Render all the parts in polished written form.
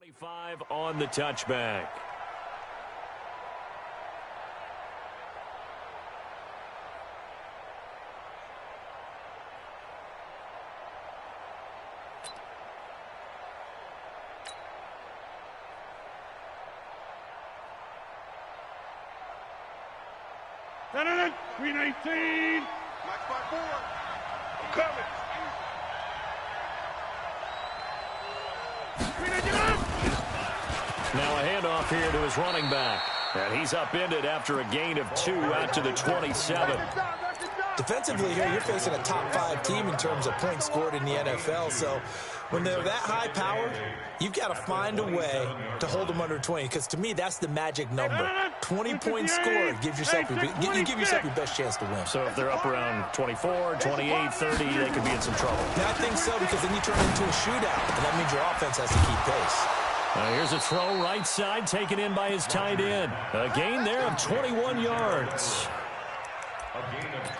25 on the touchback. Green 18. Mike by 4. I'm coming. Now a handoff here to his running back. And he's upended after a gain of 2 out to the 27. Defensively here, you're facing a top 5 team in terms of points scored in the NFL. So when they're that high powered, you've got to find a way to hold them under 20. Because to me, that's the magic number. 20 points scored gives yourself you give yourself your best chance to win. So if they're up around 24, 28, 30, they could be in some trouble. Yeah, I think so, because then you turn into a shootout, and that means your offense has to keep pace. Here's a throw right side, taken in by his tight end. A gain there of 21 yards.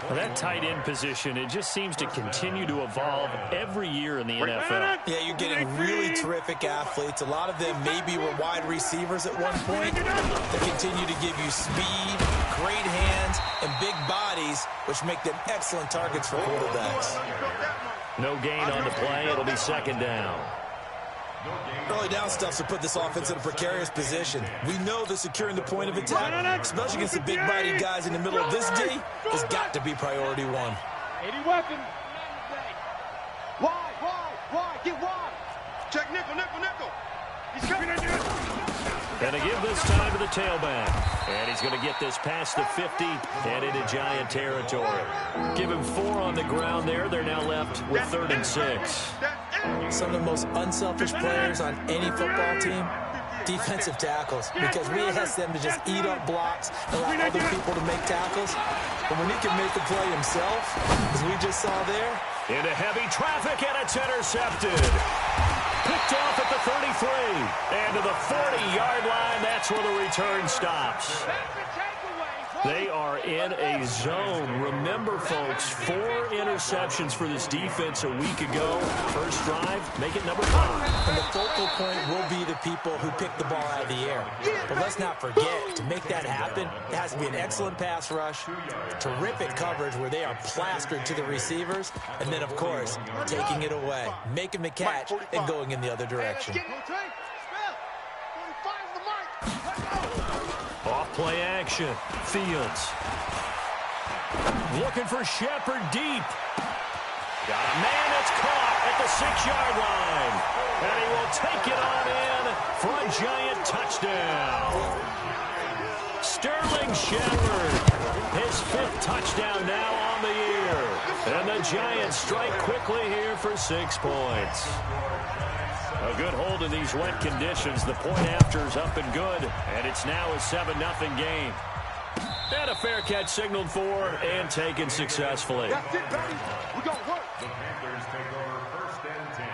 Well, that tight end position, it just seems to continue to evolve every year in the NFL. Yeah, you're getting really terrific athletes. A lot of them maybe were wide receivers at one point. They continue to give you speed, great hands, and big bodies, which make them excellent targets for quarterbacks. No gain on the play. It'll be second down. Early down stuff to put this offense in a precarious position. We know that securing the point of attack, especially against the big body guys in the middle of this D, has got to be priority 1. 80 weapon. Wide. Get wide. Check nickel. He's coming. And to give this time to the tailback. And he's going to get this past the 50 and into Giant territory. Give him 4 on the ground there. They're now left with 3rd and 6. Some of the most unselfish players on any football team, defensive tackles, because we ask them to just eat up blocks, allow other people to make tackles. But when he can make a play himself, as we just saw there. Into heavy traffic, and it's intercepted. Picked off at the 33. And to the 40-yard line, that's where the return stops. They are in a zone. Remember, folks, 4 interceptions for this defense a week ago. First drive, make it number 5. And the focal point will be the people who pick the ball out of the air. But let's not forget, to make that happen, it has to be an excellent pass rush, terrific coverage where they are plastered to the receivers, and then, of course, taking it away, making the catch, and going in the other direction. Off-play action. Fields. Looking for Shepard deep. Got a man that's caught at the 6-yard line. And he will take it on in for a Giant touchdown. Sterling Shepard. His 5th touchdown now on the year. And the Giants strike quickly here for 6 points. A good hold in these wet conditions. The point after is up and good. And it's now a 7-0 game. And a fair catch signaled for and taken successfully. That's it, buddy. We're going to work. The Panthers take over 1st and 10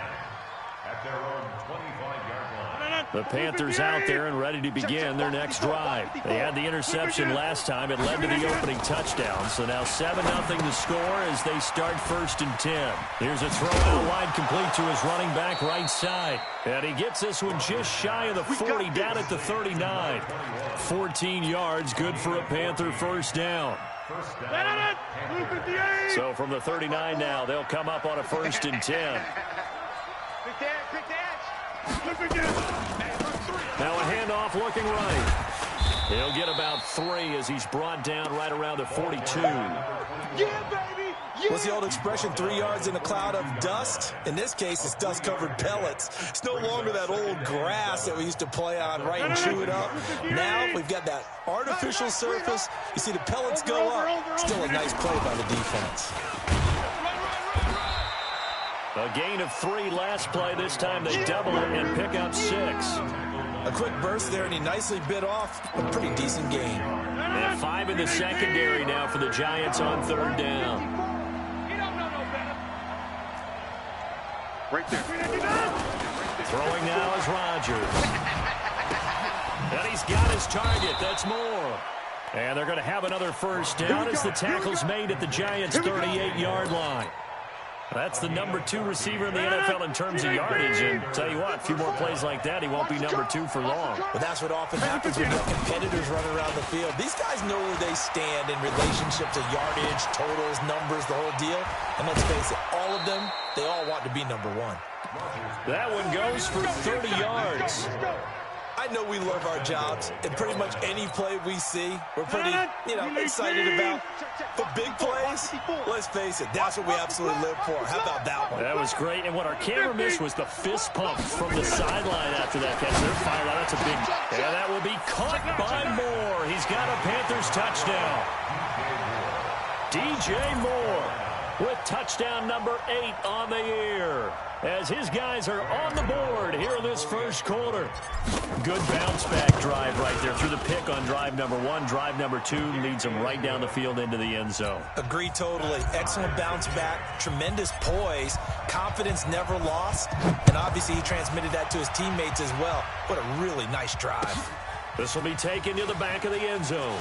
at their own 25-yard line. The Panthers out there and ready to begin their next drive. They had the interception last time. It led to the opening touchdown. So now 7-0 the score as they start 1st and 10. Here's a throw out wide complete to his running back right side. And he gets this one just shy of the 40 down at the 39. 14 yards, good for a Panther first down. So from the 39 now, they'll come up on a 1st and 10. Now a handoff looking right. He'll get about 3 as he's brought down right around the 42. Yeah, baby! Yeah. What's the old expression, 3 yards in a cloud of dust? In this case, it's dust-covered pellets. It's no longer that old grass that we used to play on, right, and chew it up. Now we've got that artificial surface. You see the pellets go up. Still a nice play by the defense. A gain of 3 last play. This time they double it and pick up 6. A quick burst there, and he nicely bit off a pretty decent gain. And 5 in the secondary now for the Giants on 3rd down. Right there. Throwing now is Rodgers. And he's got his target. That's more. And they're going to have another first down as the tackle's made at the Giants' 38-yard line. That's the number 2 receiver in the NFL in terms of yardage. And tell you what, a few more plays like that, he won't be number 2 for long. Well, that's what often happens when you have competitors running around the field. These guys know where they stand in relationship to yardage, totals, numbers, the whole deal. And let's face it, all of them, they all want to be number 1. That one goes for 30 yards. I know we love our jobs, and pretty much any play we see, we're pretty, excited about. But big plays, let's face it, that's what we absolutely live for. How about that one? That was great, and what our camera missed was the fist pump from the sideline after that catch. They're fired out. That's a big, and that will be caught by Moore. He's got a Panthers touchdown. DJ Moore with touchdown number 8 on the year, as his guys are on the board here in this first quarter. Good bounce-back drive right there through the pick on drive number 1. Drive number 2 leads them right down the field into the end zone. Agree totally. Excellent bounce-back, tremendous poise, confidence never lost, and obviously he transmitted that to his teammates as well. What a really nice drive. This will be taken to the back of the end zone.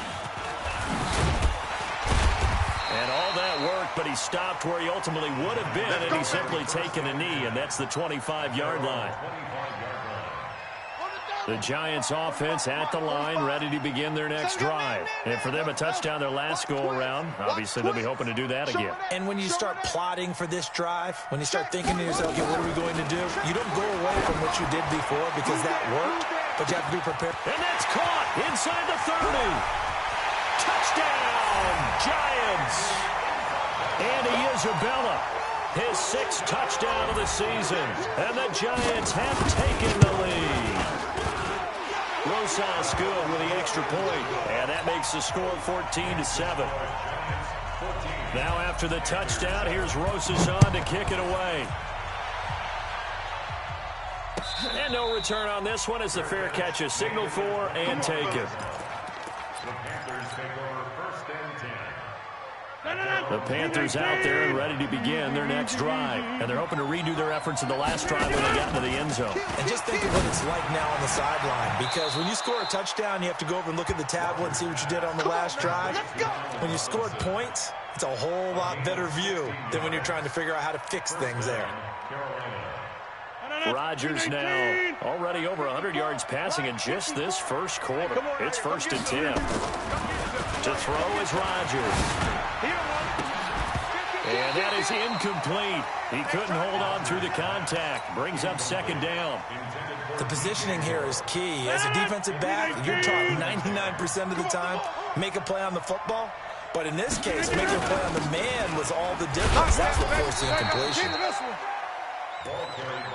And all that worked, but he stopped where he ultimately would have been, and he's simply taken a knee, and that's the 25-yard line. The Giants offense at the line, ready to begin their next drive. And for them, a touchdown their last go-around. Obviously, they'll be hoping to do that again. And when you start plotting for this drive, when you start thinking to yourself, okay, what are we going to do? You don't go away from what you did before because that worked, but you have to be prepared. And that's caught inside the 30. Touchdown, Giants. Andy Isabella, his 6th touchdown of the season. And the Giants have taken the lead. Rosas good with the extra point, and that makes the score 14-7. Now after the touchdown, here's Rosas on to kick it away. And no return on this one as the fair catch is signaled for and taken. The Panthers out there and ready to begin their next drive. And they're hoping to redo their efforts in the last drive when they got into the end zone. And just think of what it's like now on the sideline. Because when you score a touchdown, you have to go over and look at the tablet and see what you did on the last drive. When you scored points, it's a whole lot better view than when you're trying to figure out how to fix things there. Rodgers now already over 100 yards passing in just this first quarter. It's 1st and 10. To throw is Rodgers. And that is incomplete. He couldn't hold on through the contact. Brings up 2nd down. The positioning here is key. As a defensive back, you're taught 99% of the time, make a play on the football. But in this case, making a play on the man was all the difference. That's what forced the incompletion.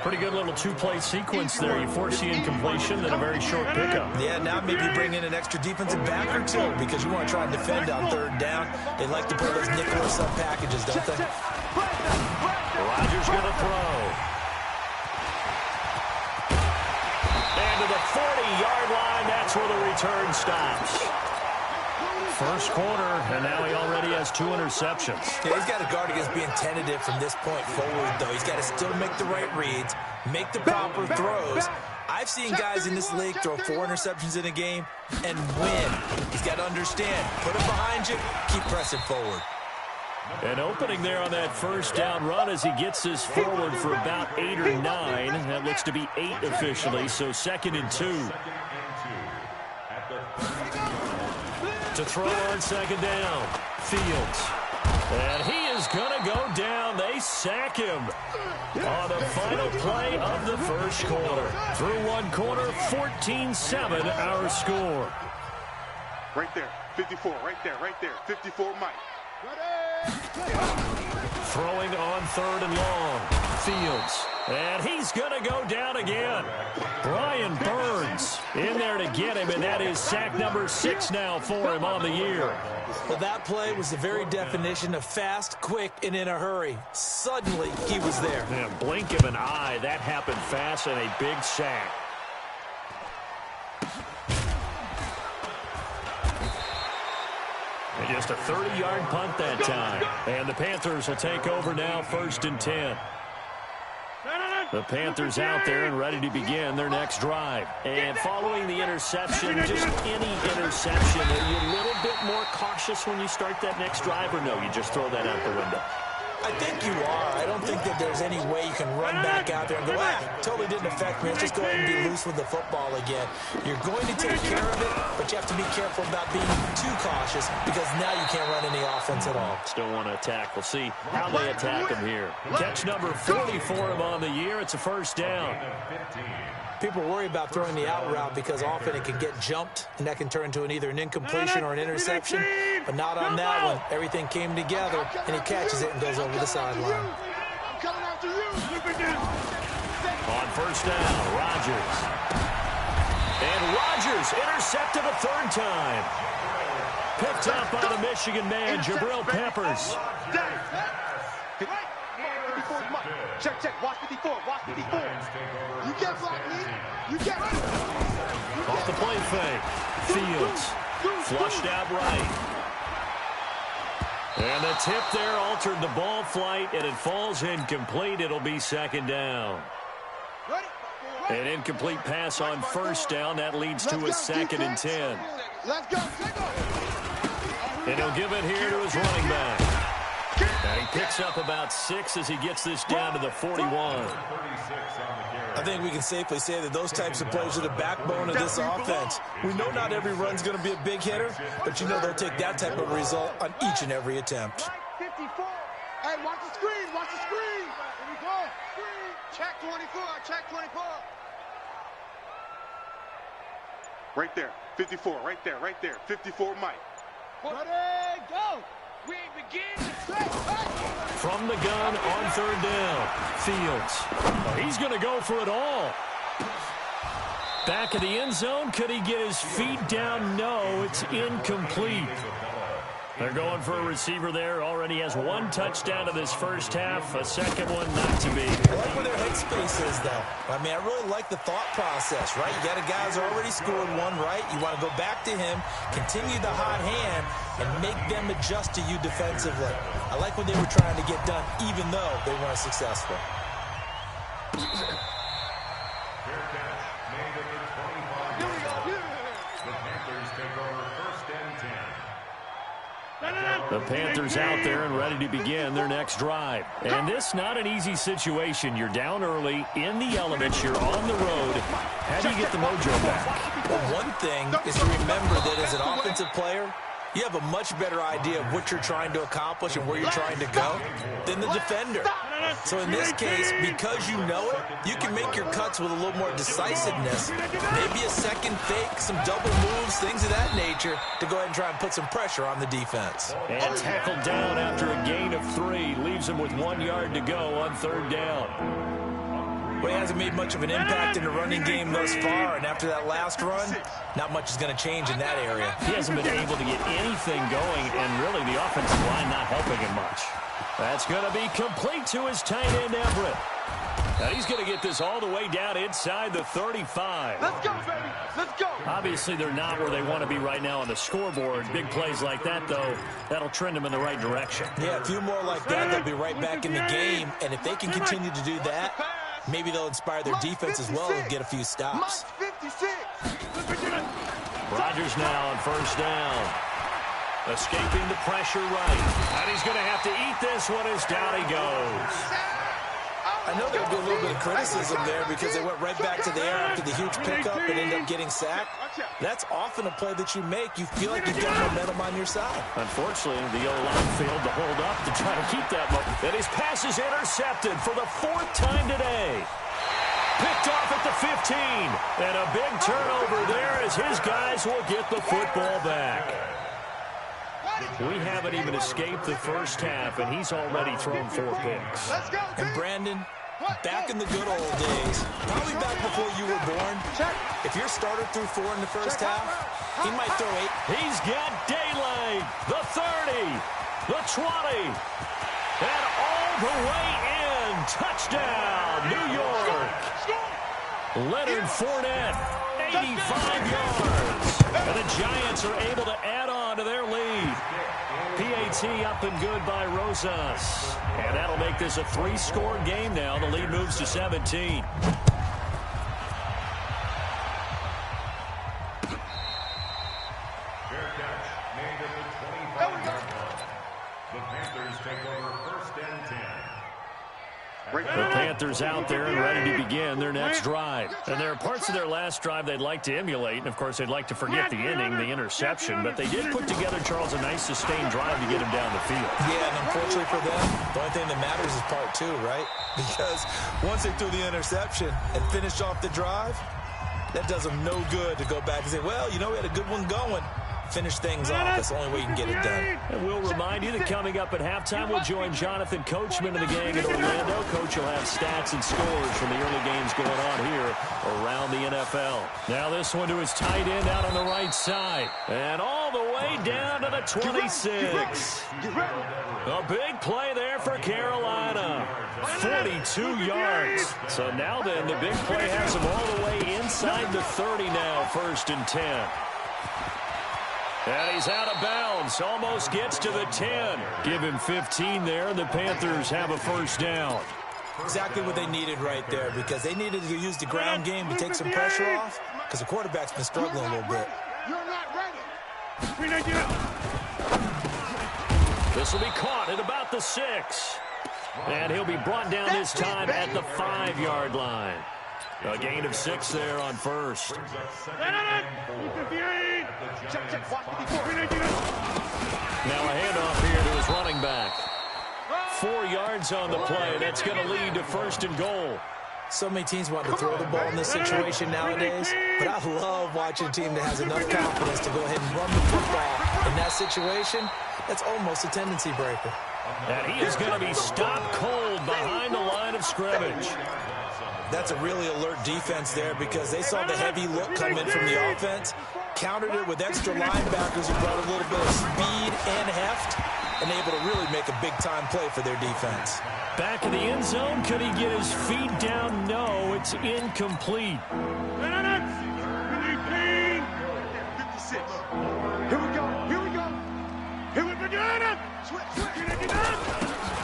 Pretty good little 2-play sequence there. You force the incompletion, then a very short pickup. Yeah, now maybe bring in an extra defensive back or 2 because you want to try and defend on 3rd down. They like to play those nickel or sub packages, don't they? Rodgers going to throw. And to the 40-yard line, that's where the return stops. First quarter, and now he already has 2 interceptions. Yeah, he's got to guard against being tentative from this point forward, though. He's got to still make the right reads, make the proper throws. I've seen guys in this league throw 4 interceptions in a game and win. He's got to understand, put it behind you, keep pressing forward. An opening there on that first down run as he gets this forward for about 8 or 9. That looks to be 8 officially, so 2nd and 2. To throw on 2nd down, Fields. And he is going to go down. They sack him on the final play of the first quarter. Through 1 quarter, 14-7 our score. Right there, 54, right there, 54 Mike. Throwing on 3rd and long, Fields. And he's going to go down again. Brian Burns in there to get him, and that is sack number 6 now for him on the year. Well, that play was the very definition of fast, quick, and in a hurry. Suddenly, he was there. Yeah, blink of an eye, that happened fast, and a big sack. And just a 30-yard punt that time. And the Panthers will take over now, 1st and 10. The Panthers out there and ready to begin their next drive. And following the interception, just any interception, are you a little bit more cautious when you start that next drive, or no, you just throw that out the window? I think you are. I don't think that there's any way you can run back out there and go, totally didn't affect me. Let's just go ahead and be loose with the football again. You're going to take care of it, but you have to be careful about being too cautious because now you can't run any offense at all. Still want to attack. We'll see how they attack him here. Catch number 40 for him on the year. It's a first down. People worry about throwing the out route because often it can get jumped, and that can turn into either an incompletion or an interception. But not on that one. Everything came together, and he catches it and goes over the sideline. On first down, Rodgers. And Rodgers intercepted a third time. Picked up by the Michigan man, Jabril Peppers. Check. Watch 54. You can't block me. You can't. Off the play fake. Fields. Flushed out right. And the tip there altered the ball flight, and it falls incomplete. It'll be second down. An incomplete pass on first down. That leads to a 2nd and 10. Let's go. And he'll give it here to his running back. And he picks up about 6 as he gets this down to the 41. I think we can safely say that those types of plays are the backbone of this offense. We know not every run's going to be a big hitter, but you know they'll take that type of result on each and every attempt. 54. Hey, watch the screen. Watch the screen. Here we go. Check 24. Check 24. Right there. 54. Right there. 54, Mike. Ready, go. We begin to play. From the gun on third down. Fields. Oh, he's going to go for it all. Back of the end zone. Could he get his feet down? No, it's incomplete. They're going for a receiver there. Already has 1 touchdown in this first half. A second one not to be. I like where their headspace is, though. I mean, I really like the thought process, right? You got a guy who's already scored 1, right? You want to go back to him, continue the hot hand, and make them adjust to you defensively. I like what they were trying to get done, even though they weren't successful. The Panthers out there and ready to begin their next drive. And this not an easy situation. You're down early, in the elements, you're on the road. How do you get the mojo back? Well, one thing is to remember that as an offensive player, you have a much better idea of what you're trying to accomplish and where you're trying to go than the defender. So in this case, because you know it, you can make your cuts with a little more decisiveness. Maybe a second fake, some double moves, things of that nature to go ahead and try and put some pressure on the defense. And tackled down after a gain of 3. Leaves him with 1 yard to go on third down. But he hasn't made much of an impact in the running game thus far, and after that last run, not much is going to change in that area. He hasn't been able to get anything going, and really the offensive line not helping him much. That's going to be complete to his tight end, Everett. Now he's going to get this all the way down inside the 35. Let's go, baby. Let's go. Obviously, they're not where they want to be right now on the scoreboard. Big plays like that, though, that'll trend them in the right direction. Yeah, a few more like that, they'll be right back in the game. And if they can continue to do that, maybe they'll inspire their defense as well and get a few stops. Rodgers now on first down. Escaping the pressure right. And he's going to have to eat this one as down he goes. I know there'll be a little bit of criticism there because they went right back to the air after the huge pickup and ended up getting sacked. That's often a play that you make. You feel like you've got momentum on your side. Unfortunately, the O-line failed to hold up to try to keep that momentum. And his pass is intercepted for the 4th time today. Picked off at the 15. And a big turnover there as his guys will get the football back. We haven't even escaped the first half, and he's already thrown 4 picks. And Brandon, back in the good old days, probably back before you were born, if your starter threw 4 in the first half, he might throw 8. He's got daylight, the 30, the 20, and all the way in. Touchdown, New York. Leonard Fournette, 85 yards. And the Giants are able to add on to their lead. PAT up and good by Rosas. And that'll make this a 3-score game now. The lead moves to 17. The Panthers take over 1st and 10. Panthers out there and ready to begin their next drive. And there are parts of their last drive they'd like to emulate. And, of course, they'd like to forget the inning, the interception. But they did put together, Charles, a nice sustained drive to get him down the field. Yeah, and unfortunately for them, the only thing that matters is part two, right? Because once they threw the interception and finished off the drive, that does them no good to go back and say, well, you know, we had a good one going. Finish things off. That's the only way you can get it done. And we'll remind you that coming up at halftime, we'll join Jonathan Coachman of the gang in Orlando. Coach will have stats and scores from the early games going on here around the NFL. Now this one to his tight end out on the right side. And all the way down to the 26. A big play there for Carolina. 42 yards. So now then, the big play has him all the way inside the 30 now, 1st and 10. And he's out of bounds. Almost gets to the 10. Give him 15 there, and the Panthers have a 1st down. Exactly what they needed right there, because they needed to use the ground game to take some pressure off, because the quarterback's been struggling a little bit. You're not ready. This will be caught at about the 6. And he'll be brought down this time at the 5-yard line. A gain of 6 there on 1st. Now a handoff here to his running back. 4 yards on the play. That's going to lead to 1st and goal. So many teams want to throw the ball in this situation nowadays, but I love watching a team that has enough confidence to go ahead and run the football. In that situation, that's almost a tendency breaker. And he is going to be stopped cold behind the line of scrimmage. That's a really alert defense there, because they saw the heavy look come in from the offense, countered it with extra linebackers who brought a little bit of speed and heft, and able to really make a big-time play for their defense. Back in the end zone, could he get his feet down? No, it's incomplete. 56. Here we go. Here we go. Here we go.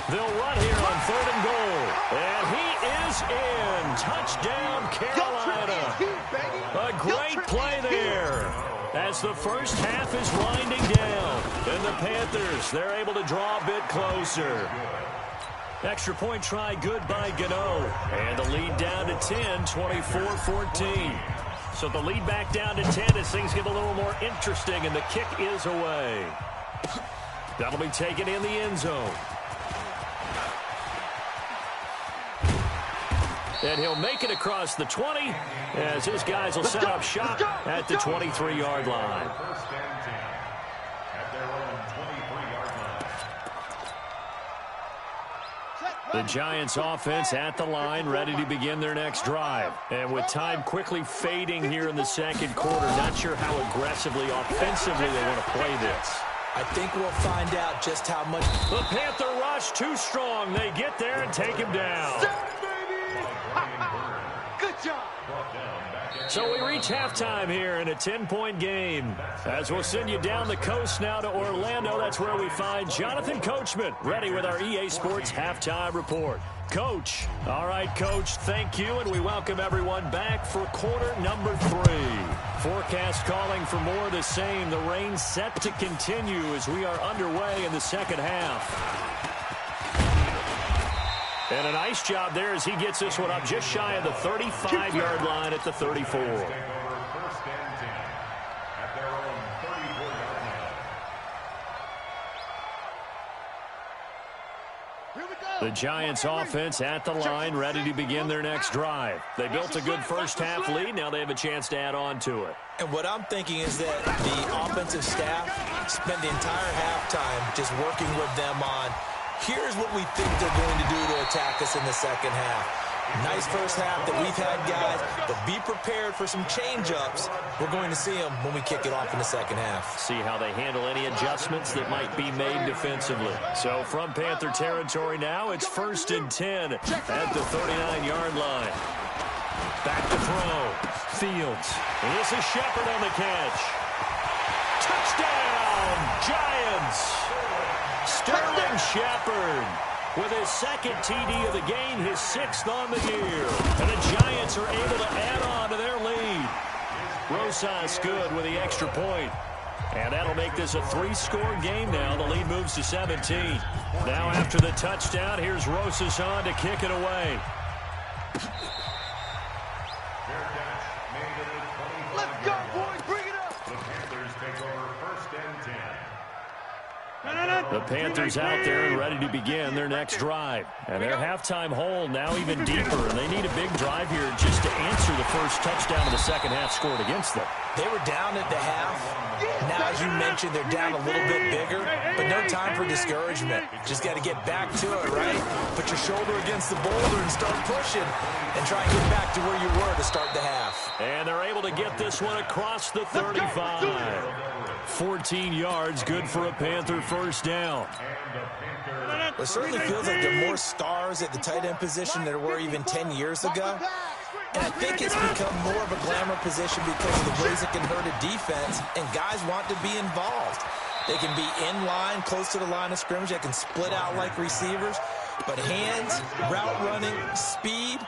They'll run here on 3rd and goal. And he is in. Touchdown, Carolina. A great play there. As the first half is winding down. And the Panthers, they're able to draw a bit closer. Extra point try good by Gano. And the lead down to 10, 24-14. So the lead back down to 10 as things get a little more interesting, and the kick is away. That'll be taken in the end zone. And he'll make it across the 20 as his guys will set up shop at the 23-yard line. The Giants offense at the line, ready to begin their next drive. And with time quickly fading here in the second quarter, not sure how aggressively, offensively they want to play this. I think we'll find out just how much. The Panther rush too strong. They get there and take him down. Good job. So we reach halftime here in a 10-point game. As we'll send you down the coast now to Orlando, that's where we find Jonathan Coachman, ready with our EA Sports Halftime Report. Coach. All right, Coach, thank you, and we welcome everyone back for quarter number 3. Forecast calling for more of the same. The rain set to continue as we are underway in the second half. And a nice job there as he gets this one up just shy of the 35-yard line at the 34. The Giants offense at the line, ready to begin their next drive. They built a good first half lead. Now they have a chance to add on to it. And what I'm thinking is that the offensive staff spent the entire halftime just working with them on, here's what we think they're going to do to attack us in the second half. Nice first half that we've had, guys, but be prepared for some change-ups. We're going to see them when we kick it off in the second half. See how they handle any adjustments that might be made defensively. So from Panther territory now, it's 1st and 10 at the 39-yard line. Back to throw. Fields. And this is Shepard on the catch. Touchdown, Giants! Sterling Shepard with his second TD of the game, his 6th on the year. And the Giants are able to add on to their lead. Rosas good with the extra point. And that'll make this a 3-score game now. The lead moves to 17. Now after the touchdown, here's Rosas on to kick it away. Let's go, boys. Bring it up. The Panthers take over 1st and 10. The Panthers out there and ready to begin their next drive. And their halftime hole now even deeper, and they need a big drive here just to answer the first touchdown of the second half scored against them. They were down at the half. Now, as you mentioned, they're down a little bit bigger, but no time for discouragement. Just got to get back to it, right? Put your shoulder against the boulder and start pushing and try and get back to where you were to start the half. And they're able to get this one across the 35. 14 yards, good for a Panther first down. Well, it certainly feels like there are more stars at the tight end position than there were even 10 years ago. And I think it's become more of a glamour position because of the ways it can hurt a defense, and guys want to be involved. They can be in line, close to the line of scrimmage. They can split out like receivers. But hands, route running, speed,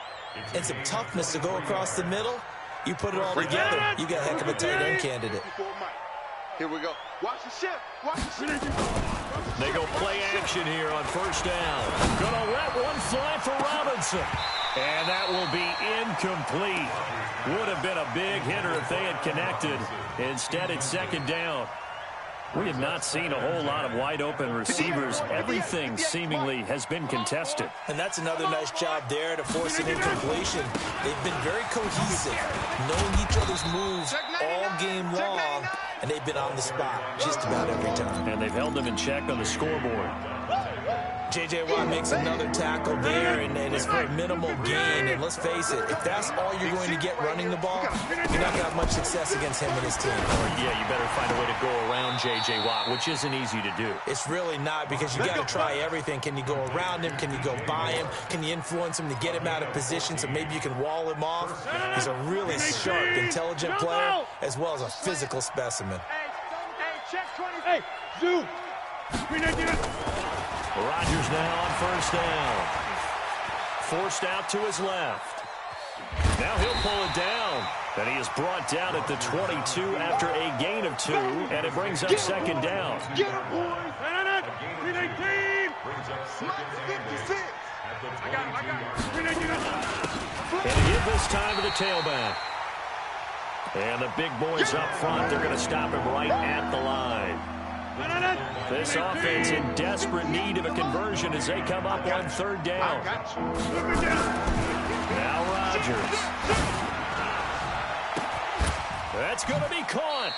and some toughness to go across the middle, you put it all together, you got a heck of a tight end candidate. Here we go. Watch the shift. Watch the shift. They go play action here on first down. Gonna let one fly for Robinson. And that will be incomplete. Would have been a big hitter if they had connected. Instead, it's second down. We have not seen a whole lot of wide-open receivers. Everything seemingly has been contested. And that's another nice job there to force an incompletion. They've been very cohesive, knowing each other's moves all game long, and they've been on the spot just about every time. And they've held them in check on the scoreboard. J.J. Watt makes another tackle there, and it's for a minimal gain. And let's face it, if that's all you're going to get running the ball, you're not going to have much success against him and his team. Yeah, you better find a way to go around J.J. Watt, which isn't easy to do. It's really not, because you got to try everything. Can you go around him? Can you go by him? Can you influence him to get him out of position so maybe you can wall him off? He's a really sharp, intelligent player, as well as a physical specimen. Hey, Zoo. Rodgers now on first down. Forced out to his left. Now he'll pull it down. And he is brought down at the 22 after a gain of 2. And it brings up second down. Get him, boys. And a hit this time to the tailback. And the big boys up front, they're going to stop him right at the line. This offense in desperate need of a conversion as they come up on third down. Now Rodgers. That's going to be caught.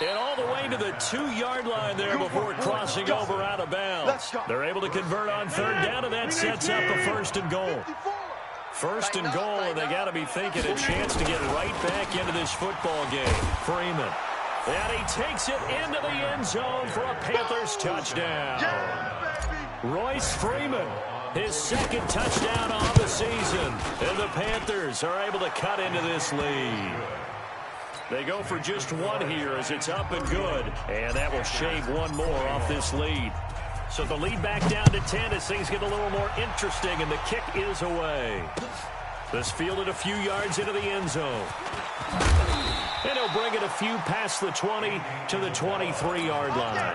And all the way to the 2-yard line there before crossing over out of bounds. They're able to convert on third down, and that sets up a first and goal. First and goal, and they got to be thinking a chance to get right back into this football game. Freeman. And he takes it into the end zone for a Panthers touchdown. Royce Freeman, his second touchdown of the season. And the Panthers are able to cut into this lead. They go for just one here as it's up and good. And that will shave one more off this lead. So the lead back down to 10 as things get a little more interesting, and the kick is away. This fielded a few yards into the end zone. And he'll bring it a few past the 20 to the 23-yard line.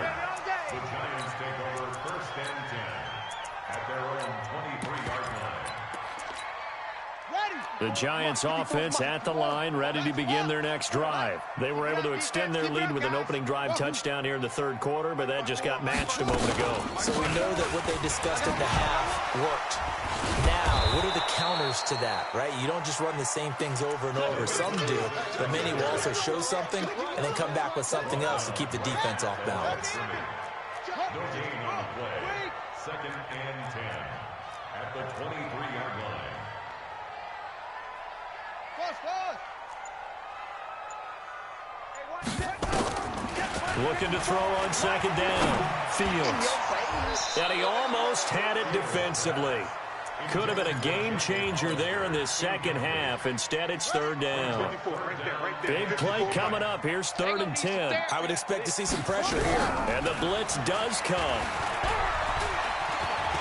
The Giants take over 1st and 10 at their own 23-yard line. The Giants offense at the line, ready to begin their next drive. They were able to extend their lead with an opening drive touchdown here in the third quarter, but that just got matched a moment ago. So we know that what they discussed at the half worked. Now, what are the counters to that, right? You don't just run the same things over and over. Some do, but many will also show something and then come back with something else to keep the defense off balance. No gain on the play. 2nd and 10 at the 23-yard line. Looking to throw on second down. Fields. And he almost had it defensively. Could have been a game changer there in this second half. Instead, it's third down. Big play coming up. Here's 3rd and 10. I would expect to see some pressure here. And the blitz does come.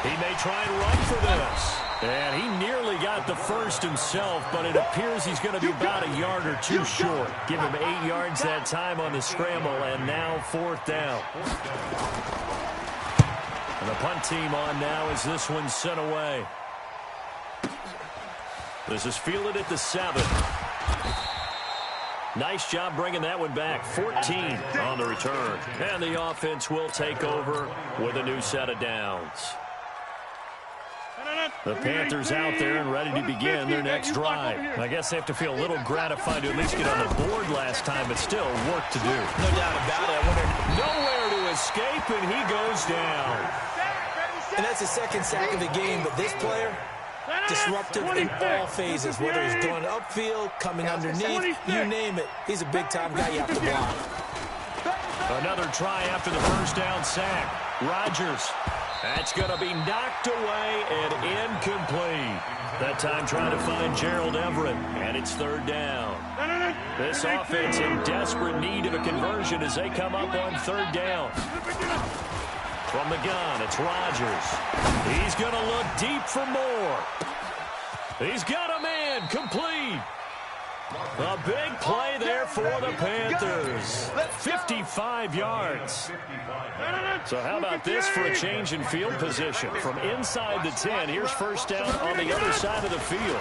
He may try and run for this. And he nearly got the first himself, but it appears he's going to be about a yard or two short. Give him 8 yards that time on the scramble, and now 4th down. And the punt team on now as this one's sent away. This is fielded at the 7. Nice job bringing that one back. 14 on the return. And the offense will take over with a new set of downs. The Panthers out there and ready to begin their next drive. I guess they have to feel a little gratified to at least get on the board last time, but still work to do. No doubt about it. I wonder, nowhere to escape, and he goes down. And that's the second sack of the game, but this player, disruptive in all phases, whether he's going upfield, coming underneath, you name it. He's a big-time guy you have to block. Another try after the first down sack. Rodgers. That's going to be knocked away and incomplete. That time trying to find Gerald Everett, and it's third down. This offense in desperate need of a conversion as they come up on third down. From the gun, it's Rodgers. He's going to look deep for more. He's got a man, complete. A big play there for the Panthers. 55 yards. So how about this for a change in field position? From inside the 10, here's first down on the other side of the field.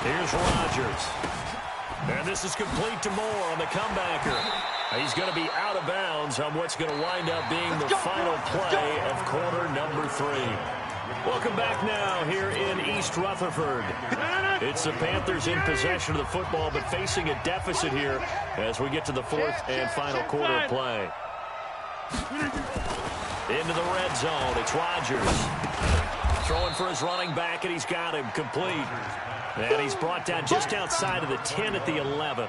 Here's Rodgers. And this is complete to Moore on the comebacker. He's going to be out of bounds on what's going to wind up being the final play of quarter number 3. Welcome back now here in East Rutherford. It's the Panthers in possession of the football, but facing a deficit here as we get to the fourth and final quarter of play. Into the red zone, it's Rodgers. Throwing for his running back, and he's got him complete. And he's brought down just outside of the 10 at the 11.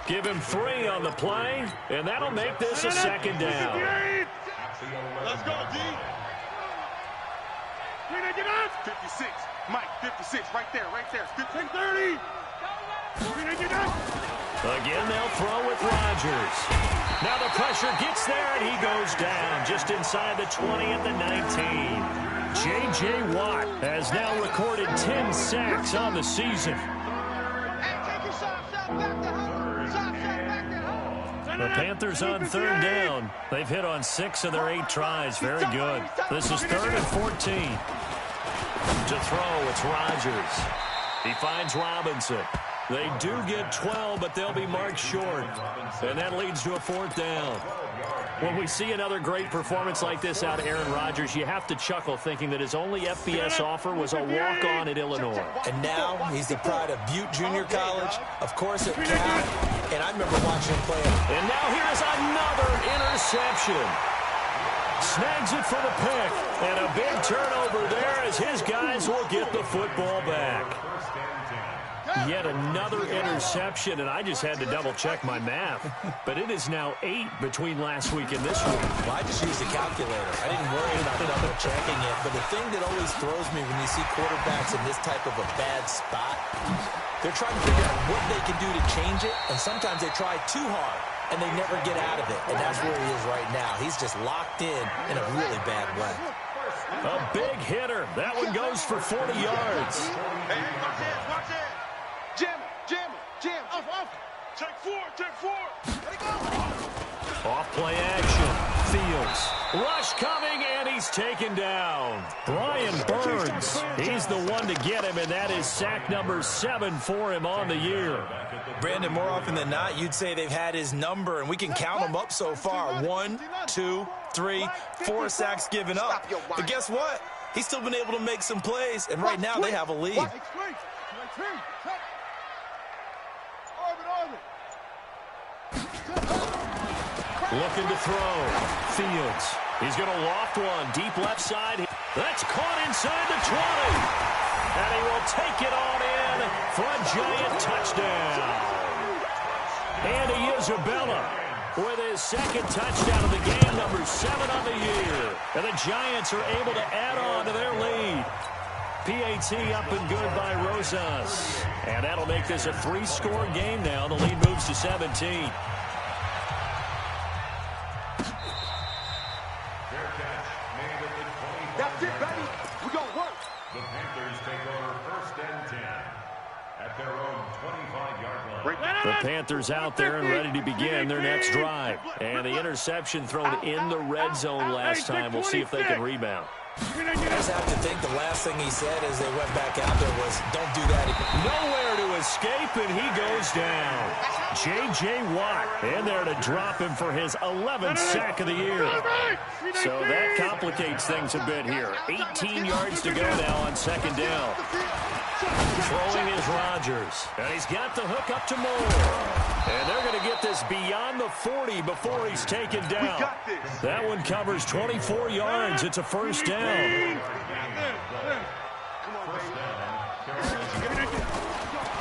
Give him 3 on the play, and that'll make this a second down. Let's go, D. 56. Mike, 56. Right there, right there. 30. Again, they'll throw with Rodgers. Now the pressure gets there, and he goes down just inside the 20 at the 19. J.J. Watt has now recorded 10 sacks on the season. The Panthers on third down. They've hit on 6 of their 8 tries. Very good. This is 3rd and 14. To throw, it's Rodgers. He finds Robinson. They do get 12, but they'll be marked short. And that leads to a 4th down. When we see another great performance like this out of Aaron Rodgers, you have to chuckle thinking that his only FBS offer was a walk-on at Illinois. And now he's the pride of Butte Junior College, of course at Cal, and I remember watching him play. And now here is another interception. Snags it for the pick, and a big turnover there as his guys will get the football back. Yet another interception, and I just had to double-check my math. But it is now 8 between last week and this week. Well, I just used a calculator. I didn't worry about double-checking it. But the thing that always throws me when you see quarterbacks in this type of a bad spot, they're trying to figure out what they can do to change it, and sometimes they try too hard, and they never get out of it. And that's where he is right now. He's just locked in a really bad way. A big hitter. That one goes for 40 yards. Hey, watch this. Jam. Off. Take 4. Let it go. Off-play action. Fields. Rush coming, and he's taken down. Brian Burns. He's the one to get him, and that is sack number 7 for him on the year. Brandon, more often than not, you'd say they've had his number, and we can count them up so far. 1, 2, 3, 4 sacks given up. But guess what? He's still been able to make some plays, and right now they have a lead. Looking to throw. Fields. He's going to loft one. Deep left side. That's caught inside the 20. And he will take it on in for a giant touchdown. Andy Isabella with his second touchdown of the game, number 7 on the year. And the Giants are able to add on to their lead. PAT up and good by Rosas. And that'll make this a 3-score game now. The lead moves to 17. That's it, baby. We're going to work. The Panthers take over 1st and 10 at their own 25-yard line. The Panthers out there and ready to begin their next drive. And the interception thrown in the red zone last time. We'll see if they can rebound. I just have to think the last thing he said as they went back out there was, don't do that again. Nowhere to escape, and he goes down. J.J. Watt in there to drop him for his 11th sack of the year. So that complicates things a bit here. 18 yards to go now on second down. Throwing is Rodgers. And he's got the hook up to Moore. And they're going to get this beyond the 40 before he's taken down. That one covers 24 yards. It's a first down.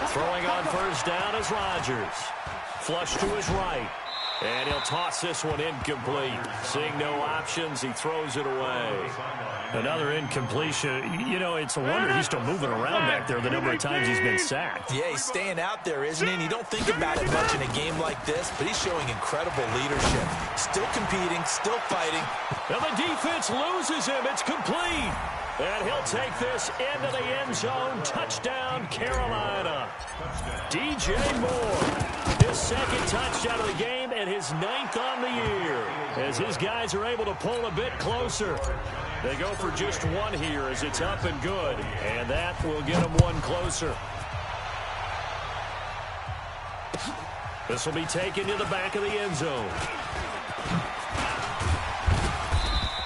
Throwing on first down is Rodgers. Flush to his right. And he'll toss this one incomplete. Seeing no options, he throws it away. Another incompletion. You know, it's a wonder he's still moving around back there the number of times he's been sacked. Yeah, he's staying out there, isn't he? And you don't think about it much in a game like this, but he's showing incredible leadership. Still competing, still fighting. And the defense loses him. It's complete. And he'll take this into the end zone. Touchdown, Carolina. DJ Moore, his second touchdown of the game and his 9th on the year. As his guys are able to pull a bit closer. They go for just one here as it's up and good. And that will get them one closer. This will be taken to the back of the end zone.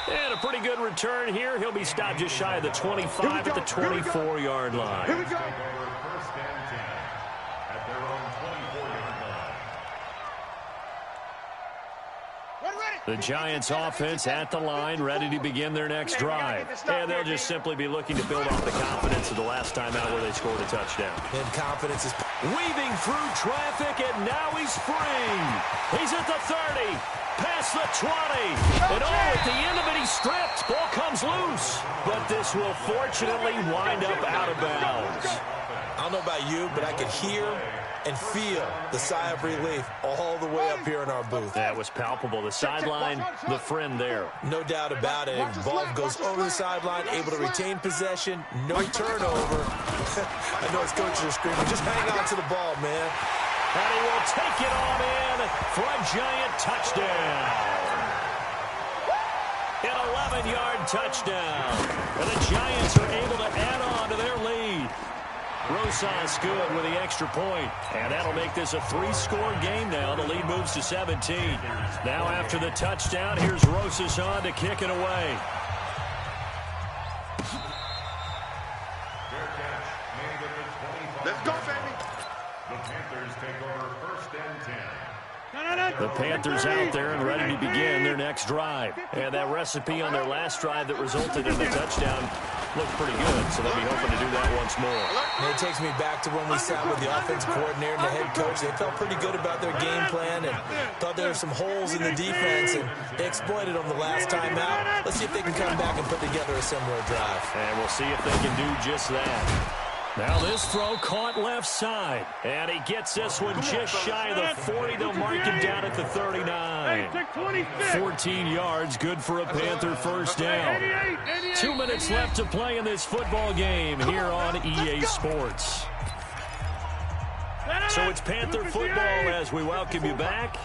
And a pretty good return here. He'll be stopped just shy of the 25 at the 24-yard line. Here we go. First and 10 at their own 24-yard line. The Giants offense at the line, ready to begin their next drive. And they'll just simply be looking to build off the confidence of the last time out where they scored a touchdown. And confidence is weaving through traffic, and now he's free. He's at the 30, past the 20. And at the end of it, he's stripped. Ball comes loose. But this will fortunately wind up out of bounds. I don't know about you, but I could hear and feel the sigh of relief all the way up here in our booth. That was palpable. The sideline, the friend there. No doubt about it. Ball goes over the sideline, able to retain possession, no turnover. I know his coaches are screaming, just hang on to the ball, man. And he will take it on in for a Giant touchdown. An 11-yard touchdown. And the Giants are able to add on to their lead. Rosas good with the extra point. And that'll make this a 3-score game now. The lead moves to 17. Now after the touchdown, here's Rosas on to kick it away. Let's go, baby. The Panthers take over first and 10. The Panthers out there and ready to begin their next drive. And that recipe on their last drive that resulted in the touchdown looked pretty good, so they'll be hoping to do that once more. And it takes me back to when we sat with the offense coordinator and the head coach. They felt pretty good about their game plan and thought there were some holes in the defense, and they exploited them the last time out. Let's see if they can come back and put together a similar drive. And we'll see if they can do just that. Now this throw caught left side. And he gets this one just shy of the 40. They'll mark him down at the 39. 14 yards, good for a Panther first down. 2 minutes left to play in this football game here on EA Sports. So it's Panther football as we welcome you back.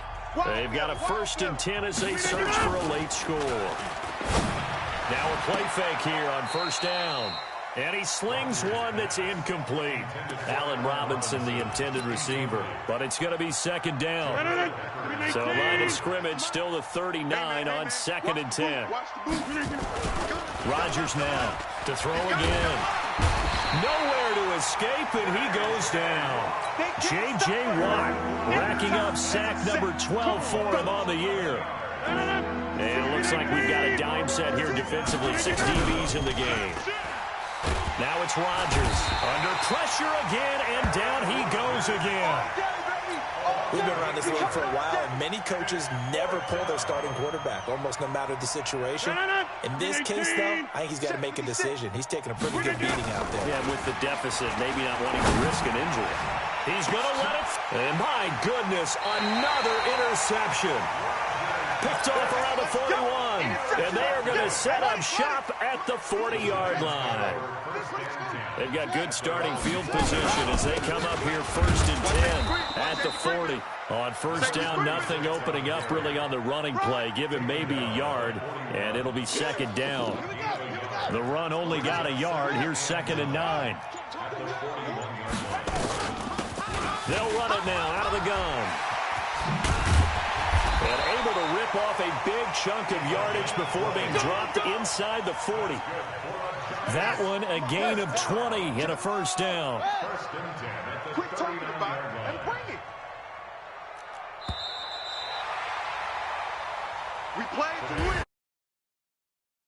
They've got a 1st and 10 as they search for a late score. Now a play fake here on first down. And he slings one that's incomplete. Allen Robinson, the intended receiver. But it's going to be second down. So line of scrimmage, still the 39 on 2nd and 10. Rodgers now to throw again. Nowhere to escape, and he goes down. J.J. Watt racking up sack number 12 for him on the year. And it looks like we've got a dime set here defensively. 6 DBs in the game. Now it's Rodgers under pressure again, and down he goes again. We've been around this league for a while, and many coaches never pull their starting quarterback, almost no matter the situation. In this case, though, I think he's got to make a decision. He's taking a pretty good beating out there. Yeah, with the deficit, maybe not wanting to risk an injury. He's going to let it. And my goodness, another interception. Picked off around the 41. And they are going to set up shop at the 40-yard line. They've got good starting field position as they come up here 1st and 10 at the 40. On first down, nothing opening up really on the running play. Give him maybe a yard, and it'll be second down. The run only got a yard. Here's 2nd and 9. They'll run it now out of the gun. And able to rip off a big chunk of yardage before being dropped inside the 40. That one a gain of 20 and a first down. Quit talking about it and bring it. We played to win.